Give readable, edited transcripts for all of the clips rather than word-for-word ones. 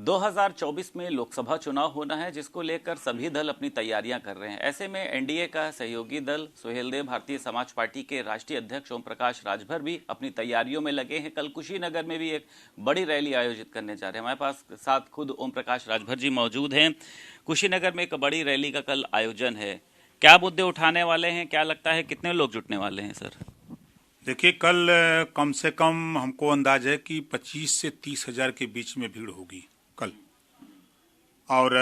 2024 में लोकसभा चुनाव होना है, जिसको लेकर सभी दल अपनी तैयारियां कर रहे हैं। ऐसे में एनडीए का सहयोगी दल सुहेलदेव भारतीय समाज पार्टी के राष्ट्रीय अध्यक्ष ओम प्रकाश राजभर भी अपनी तैयारियों में लगे हैं। कल कुशीनगर में भी एक बड़ी रैली आयोजित करने जा रहे हैं। हमारे पास साथ खुद ओम प्रकाश राजभर जी मौजूद हैं। कुशीनगर में एक बड़ी रैली का कल आयोजन है, क्या मुद्दे उठाने वाले हैं, क्या लगता है कितने लोग जुटने वाले हैं सर? देखिए, कल कम से कम हमको अंदाज है कि 25 से 30 हजार के बीच में भीड़ होगी कल। और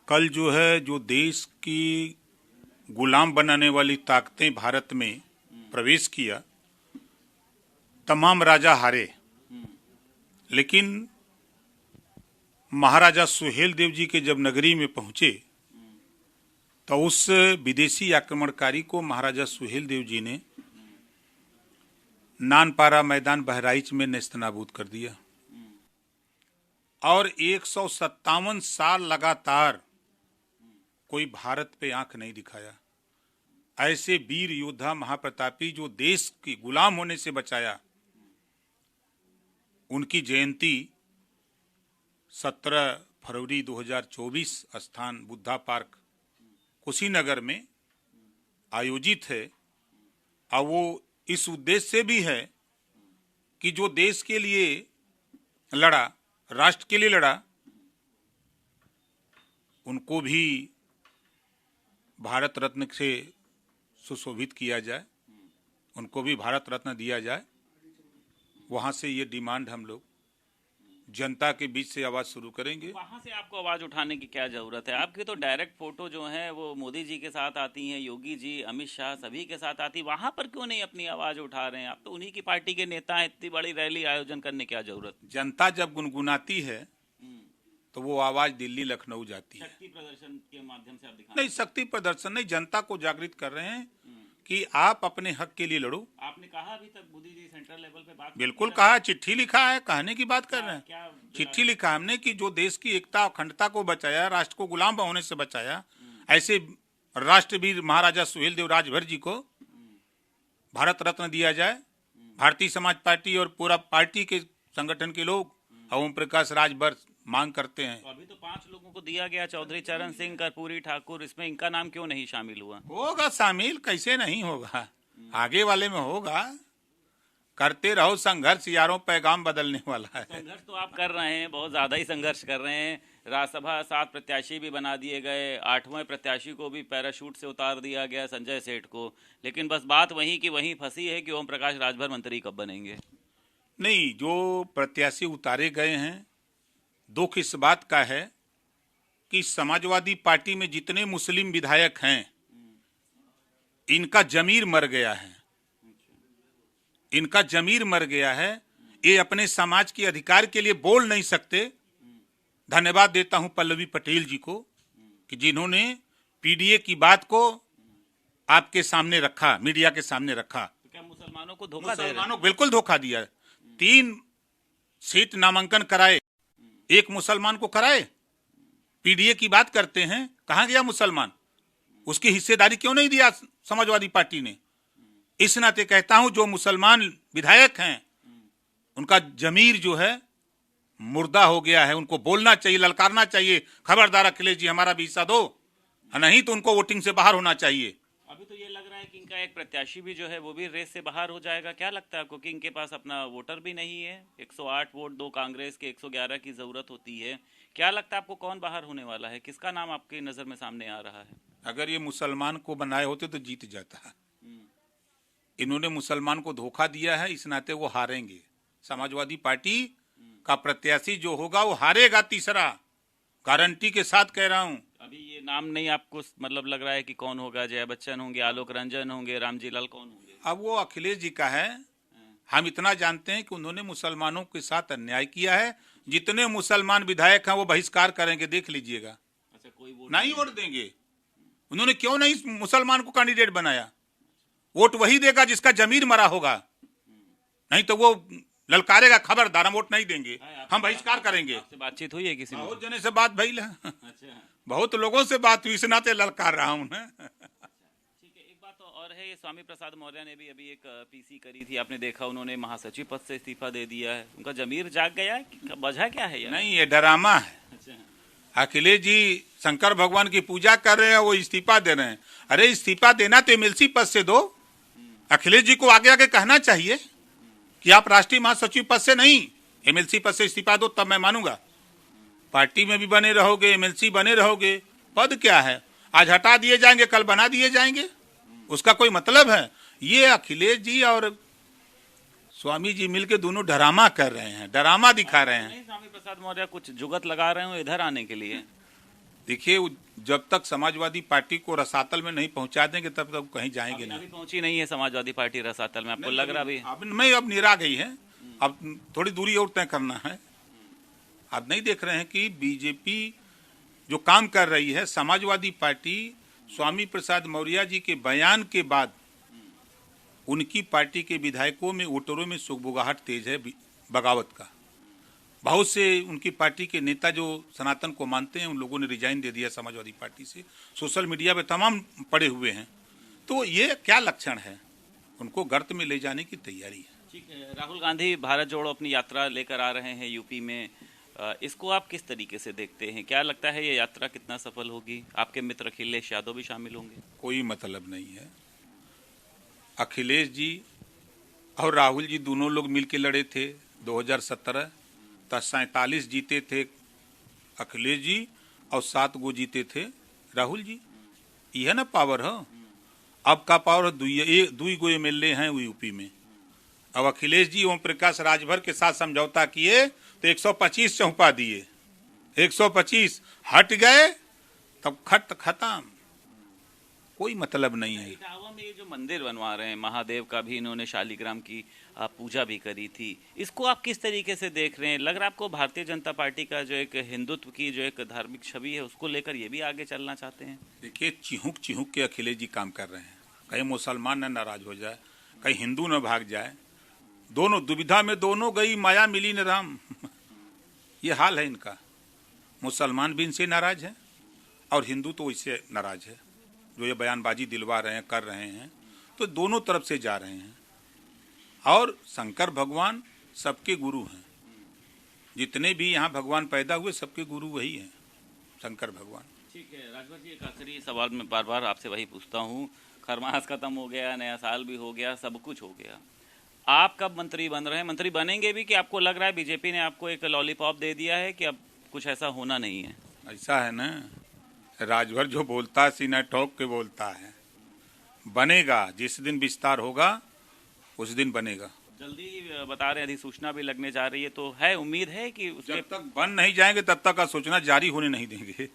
कल जो है, जो देश की गुलाम बनाने वाली ताकतें भारत में प्रवेश किया, तमाम राजा हारे, लेकिन महाराजा सुहेलदेव जी के जब नगरी में पहुंचे तो उस विदेशी आक्रमणकारी को महाराजा सुहेलदेव जी ने नानपारा मैदान बहराइच में नेस्तनाबूद कर दिया। और 157 साल लगातार कोई भारत पे आंख नहीं दिखाया। ऐसे वीर योद्धा महाप्रतापी जो देश की गुलाम होने से बचाया, उनकी जयंती 17 फरवरी 2024 स्थान बुद्धा पार्क कुशीनगर में आयोजित है। और वो इस उद्देश्य से भी है कि जो देश के लिए लड़ा, राष्ट्र के लिए लड़ा, उनको भी भारत रत्न से सुशोभित किया जाए, उनको भी भारत रत्न दिया जाए। वहां से ये डिमांड हम लोग जनता के बीच से आवाज शुरू करेंगे। वहां से आपको आवाज उठाने की क्या जरूरत है? आपकी तो डायरेक्ट फोटो जो है वो मोदी जी के साथ आती हैं, योगी जी, अमित शाह, सभी के साथ आती। वहां पर क्यों नहीं अपनी आवाज उठा रहे हैं? आप तो उन्हीं की पार्टी के नेता हैं, इतनी बड़ी रैली आयोजन करने की क्या जरूरत? जनता जब गुनगुनाती है तो वो आवाज दिल्ली लखनऊ जाती है। शक्ति प्रदर्शन के माध्यम से आप दिखा नहीं, शक्ति प्रदर्शन नहीं, जनता को जागृत कर रहे हैं कि आप अपने हक के लिए लड़ो। आपने कहा अभी तक मोदी जी सेंट्रल लेवल पे बात? बिल्कुल कहा, चिट्ठी लिखा है, कहने की बात कर रहे हैं। चिट्ठी लिखा हमने कि जो देश की एकता अखंडता को बचाया, राष्ट्र को गुलाम होने से बचाया, ऐसे राष्ट्रवीर महाराजा सुहेलदेव राजभर जी को भारत रत्न दिया जाए। भारतीय समाज पार्टी और पूरा पार्टी के संगठन के लोग ओम प्रकाश राजभर मांग करते हैं। तो अभी तो 5 लोगों को दिया गया, चौधरी चरण सिंह, कर्पूरी ठाकुर, इसमें इनका नाम क्यों नहीं शामिल हुआ? होगा शामिल, कैसे नहीं होगा, आगे वाले में होगा। करते रहो संघर्ष यारों, पैगाम बदलने वाला है। संघर्ष तो आप कर रहे हैं, बहुत ज्यादा ही संघर्ष कर रहे हैं। राज्यसभा 7 प्रत्याशी भी बना दिए गए, 8वें प्रत्याशी को भी पैराशूट से उतार दिया गया, संजय सेठ को। लेकिन बस बात वहीं की वहीं फंसी है कि ओम प्रकाश राजभर मंत्री कब बनेंगे? नहीं, जो प्रत्याशी उतारे गए हैं, दुख इस बात का है कि समाजवादी पार्टी में जितने मुस्लिम विधायक हैं, इनका जमीर मर गया है। इनका जमीर मर गया है, ये अपने समाज के अधिकार के लिए बोल नहीं सकते। धन्यवाद देता हूं पल्लवी पटेल जी को कि जिन्होंने पीडीए की बात को आपके सामने रखा, मीडिया के सामने रखा। तो क्या मुसलमानों को धोखा दे रहे हैं? मुसलमानों बिल्कुल धोखा दिया। 3 सीट नामांकन कराए, एक मुसलमान को कराए। पीडीए की बात करते हैं, कहां गया मुसलमान? उसकी हिस्सेदारी क्यों नहीं दिया समाजवादी पार्टी ने? इस नाते कहता हूं, जो मुसलमान विधायक हैं, उनका जमीर जो है मुर्दा हो गया है। उनको बोलना चाहिए, ललकारना चाहिए, खबरदार अखिलेश जी हमारा भी हिस्सा दो, नहीं तो उनको वोटिंग से बाहर होना चाहिए। अभी तो ये लग रहा है कि इनका एक प्रत्याशी भी जो है वो भी रेस से बाहर हो जाएगा। क्या लगता है आपको कि इनके पास अपना वोटर भी नहीं है? 108 वोट 2 कांग्रेस के 111 की जरूरत होती है। क्या लगता है आपको कौन बाहर होने वाला है? किसका नाम आपकी नजर में सामने आ रहा है? अगर ये मुसलमान को बनाए होते तो जीत जाता है। इन्होंने मुसलमान को धोखा दिया है, इस नाते वो हारेंगे। समाजवादी पार्टी का प्रत्याशी जो होगा वो हारेगा, तीसरा गारंटी के साथ कह रहा हूं। अभी ये नाम नहीं आपको मतलब लग रहा है कि कौन होगा? जया बच्चन होंगे, आलोक रंजन होंगे, रामजी लाल, कौन होंगे? अब वो अखिलेश जी का है। हम इतना जानते हैं कि उन्होंने मुसलमानों के साथ अन्याय किया है। जितने मुसलमान विधायक हैं वो बहिष्कार करेंगे, देख लीजिएगा। अच्छा, कोई वोट नहीं वोट देंगे। उन्होंने क्यों नहीं मुसलमान को कैंडिडेट बनाया? वोट वही देगा जिसका जमीर मरा होगा, नहीं तो वो ललकारेगा, खबरदार हम वोट नहीं देंगे, हम बहिष्कार करेंगे। आपसे बातचीत हुई है किसी? बहुत जने से बात भइल है। अच्छा, बहुत लोगों से बात हुई, इस नाते ललकार रहा हूं मैं। ठीक है। एक बात तो और है, ये स्वामी प्रसाद मौर्य ने भी अभी एक पीसी करी थी, आपने देखा, उन्होंने महासचिव पद से इस्तीफा दे दिया है। उनका जमीर जाग गया है, वजह क्या है? नहीं, ये ड्रामा है। अखिलेश जी शंकर भगवान की पूजा कर रहे हैं, वो इस्तीफा दे रहे हैं। अरे इस्तीफा देना तो एमएलसी पद से दो। अखिलेश जी को आगे आगे कहना चाहिए कि आप राष्ट्रीय महासचिव पद से नहीं, एमएलसी पद से इस्तीफा दो, तब मैं मानूंगा। पार्टी में भी बने रहोगे, एमएलसी बने रहोगे, पद क्या है? आज हटा दिए जाएंगे, कल बना दिए जाएंगे, उसका कोई मतलब है? ये अखिलेश जी और स्वामी जी मिलके दोनों ड्रामा कर रहे हैं, ड्रामा दिखा रहे हैं। स्वामी प्रसाद मौर्य कुछ जुगत लगा रहे हो इधर आने के लिए? देखिए, जब तक समाजवादी पार्टी को रसातल में नहीं पहुंचा देंगे तब तक कहीं जाएंगे नहीं। अभी पहुंची नहीं है समाजवादी पार्टी रसातल में, आपको लग रहा भी? अब निरा गई है, अब थोड़ी दूरी और तय करना है। आप नहीं देख रहे हैं कि बीजेपी जो काम कर रही है, समाजवादी पार्टी स्वामी प्रसाद मौर्य जी के बयान के बाद उनकी पार्टी के विधायकों में, वोटरों में सुगबुगाहट तेज है बगावत का। बहुत से उनकी पार्टी के नेता जो सनातन को मानते हैं, उन लोगों ने रिजाइन दे दिया समाजवादी पार्टी से, सोशल मीडिया पे तमाम पड़े हुए हैं। तो ये क्या लक्षण है? उनको गर्त में ले जाने की तैयारी है। ठीक है, राहुल गांधी भारत जोड़ो अपनी यात्रा लेकर आ रहे हैं यूपी में, इसको आप किस तरीके से देखते हैं? क्या लगता है ये यात्रा कितना सफल होगी? आपके मित्र अखिलेश यादव भी शामिल होंगे? कोई मतलब नहीं है। अखिलेश जी और राहुल जी दोनों लोग मिलकर लड़े थे 2017, तब 47 जीते थे अखिलेश जी और 7 गो जीते थे राहुल जी। यह ना पावर है। अब का पावर दुई गो एमएलए हैं यूपी में। अब अखिलेश जी ओम प्रकाश राजभर के साथ समझौता किए तो 125 चौंपा दिए, 125 हट गए, तब खत्म। कोई मतलब नहीं है। इटावा में ये जो मंदिर बनवा रहे हैं महादेव का, भी इन्होंने शालिग्राम की पूजा भी करी थी, इसको आप किस तरीके से देख रहे हैं? लग रहा है आपको भारतीय जनता पार्टी का जो एक हिंदुत्व की जो एक धार्मिक छवि है, उसको लेकर ये भी आगे चलना चाहते हैं? देखिए, चिहुक चिहुक के अखिलेश जी काम कर रहे हैं। कहीं मुसलमान न नाराज हो जाए, कहीं हिंदू न भाग जाए, दोनों दुविधा में दोनों गई माया मिली न राम। ये हाल है इनका। मुसलमान भी इनसे नाराज है और हिंदू तो इससे नाराज है, जो ये बयानबाजी दिलवा रहे हैं, कर रहे हैं। तो दोनों तरफ से जा रहे हैं। और शंकर भगवान सबके गुरु हैं। जितने भी यहाँ भगवान पैदा हुए सबके गुरु वही हैं, शंकर भगवान। ठीक है राजभर जी, एक आखिरी सवाल मैं बार बार आपसे वही पूछता हूँ। खरमास खत्म हो गया, नया साल भी हो गया, सब कुछ हो गया, आप कब मंत्री बन रहे हैं? मंत्री बनेंगे भी कि आपको लग रहा है बीजेपी ने आपको एक लॉलीपॉप दे दिया है कि अब कुछ ऐसा होना नहीं है? ऐसा है ना, राजभर जो बोलता है सीना ठोक के बोलता है। बनेगा, जिस दिन विस्तार होगा उस दिन बनेगा। जल्दी बता रहे हैं, अधिसूचना भी लगने जा रही है, तो है उम्मीद है कि जब तक बन नहीं जाएंगे तब तक सूचना जारी होने नहीं देंगे।